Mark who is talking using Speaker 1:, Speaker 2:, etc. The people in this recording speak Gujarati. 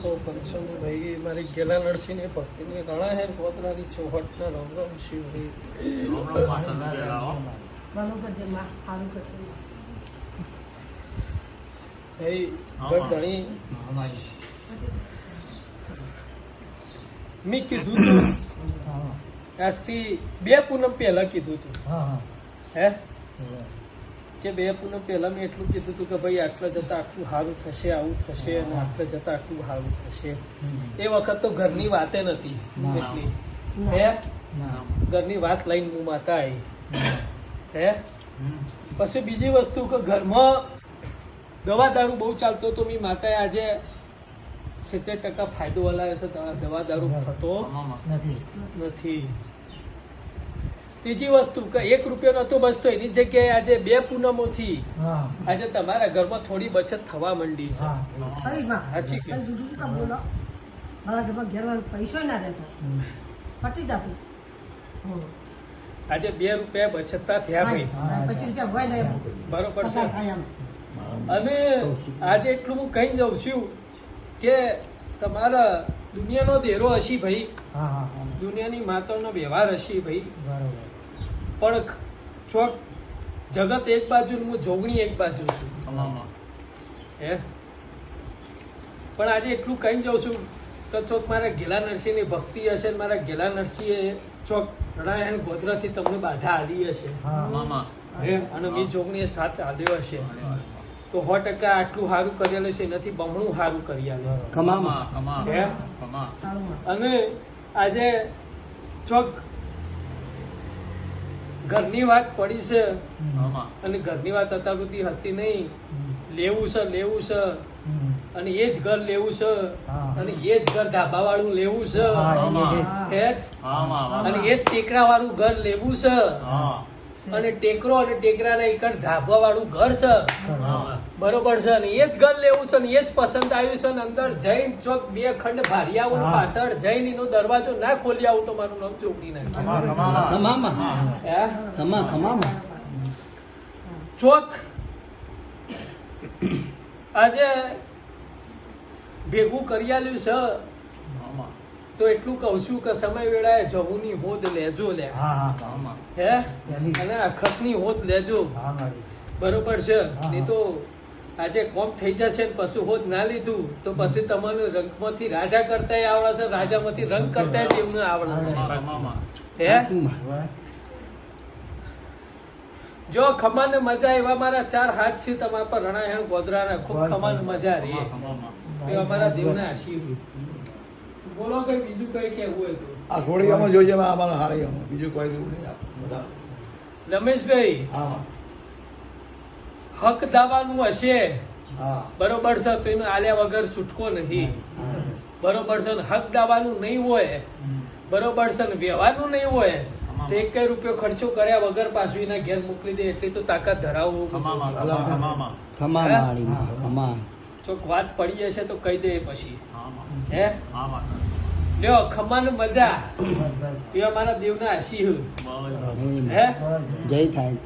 Speaker 1: લાખો પંચોની ભાઈ મારી ગેલા નરસિંહની ભક્તિની રણા હે ગોદરાની ચોહટના રામ રામ શિવ ઘણી મેં કીધું તું આજથી 2 પૂનમ પહેલા કીધું તું હે કે 2 પૂનમ પહેલા મેં એટલું કીધું હતું કે ભાઈ આટલા જતા આટલું સારું થશે, આવું થશે, અને આટલા જતા આટલું સારું થશે. એ વખત તો ઘરની વાતે નથી એટલી હે, ઘરની વાત લઈને હું માતા આવી હે. પછી બીજી વસ્તુ કે ઘરમાં દવા દારૂ બહુ ચાલતો તો મેં માતાએ આજે 70% ફાયદો હલાવે છે, દવા દારૂ થતો નથી. ત્રીજી વસ્તુ કે 1 રૂપિયો નતો બચતો, એની જગ્યાએ આજે 2 પૂનમોથી આજે તમારા ઘરમાં થોડી બચત થવા માંડી છે. સાચી કે આજે 2 રૂપિયા બચતતા થયા ભાઈ, બરોબર છે. અને આજે એટલું હું કહી જાઉં છું કે તમારા દુનિયાનો દેરો હશી ભાઈ, દુનિયાની માતાનો વ્યવહાર હશી ભાઈ, પણ ચોક જગત એક બાજુ, હું જોગણી એક બાજુ છું હે. પણ આજે એટલું કહી જાઉં છું કે ચોક મારા ગેલા નરસિંહની ભક્તિ હશે, મારા ગેલા નરસિંહે ચોક રણાયણ ગોધરાથી તમને બાધા આલી હશે અને મેં જોગણીએ સાથ આલ્યો હશે, તો 100% આટલું સારું કરેલું છે, નથી બમણું સારું કરી અને આજે ચોક ઘરની વાત પડી છે અને ઘરની વાત અત્યાર સુધી હતી નહીં. લેવું છે અને એ જ ઘર લેવું છે અને એ જ ઘર ધાબા વાળું લેવું છે અને એ જ ટેકરા વાળું ઘર લેવું છે અને ટેકરો અને ટેકરાના એક ધાબા વાળું ઘર છે, બરોબર છે. અને એ જ ઘર લેવું છે અને એ જ પસંદ આવ્યું છે. અને અંદર જઈને ચોક 2 ખંડ ભારી આવું, પાછળ જઈને એનો દરવાજો ના ખોલી આવું તો મારું નામ ચોકડી નાખે ચોક. આજે ભેગું કરી આલ્યું છે તો એટલું કઉ છું કે સમય વેળાએ જવુંની હોદ લેજો લે હે, અને અખતની હોદ લેજો, બરોબર છે. નહીં તો આજે કોમ થઈ જશે ને પછી હોદ ના લીધું તો પછી તમને રંગમાંથી રાજા કરતા આવડે છે, રાજામાંથી રંગ કરતા એમને આવડે છે હે. જો ખમાન મજા એવા મારા 4 હાથ છે તમારા પર રણાયણ ગોધરાના, ખૂબ ખમાન મજા રહી એ અમારા દેવના આશીર્વાદ. બોલો કઈ બીજું કઈ કેવું હોય તો
Speaker 2: આ થોડી જોઈએ અમારા હારી બીજું કોઈ નહીં.
Speaker 1: રમેશભાઈ, હક દાવાનું હશે બરોબર છે તો એનું આલ્યા વગર છૂટકો નહીં, બરોબર છે. હક દાવાનું નહીં હોય બરોબર છે ને વ્યવહારનું નહીં હોય તો 1 રૂપિયો ખર્ચો કર્યા વગર પાછું એના ઘેર મોકલી દે એટલી તો તાકાત ધરાવવું. ચોક વાત પડી જશે તો કહી દે પછી હે. લ્યો ખમાન મજા એવા મારા દેવના આશીર્વાદ હે.
Speaker 3: જય થાય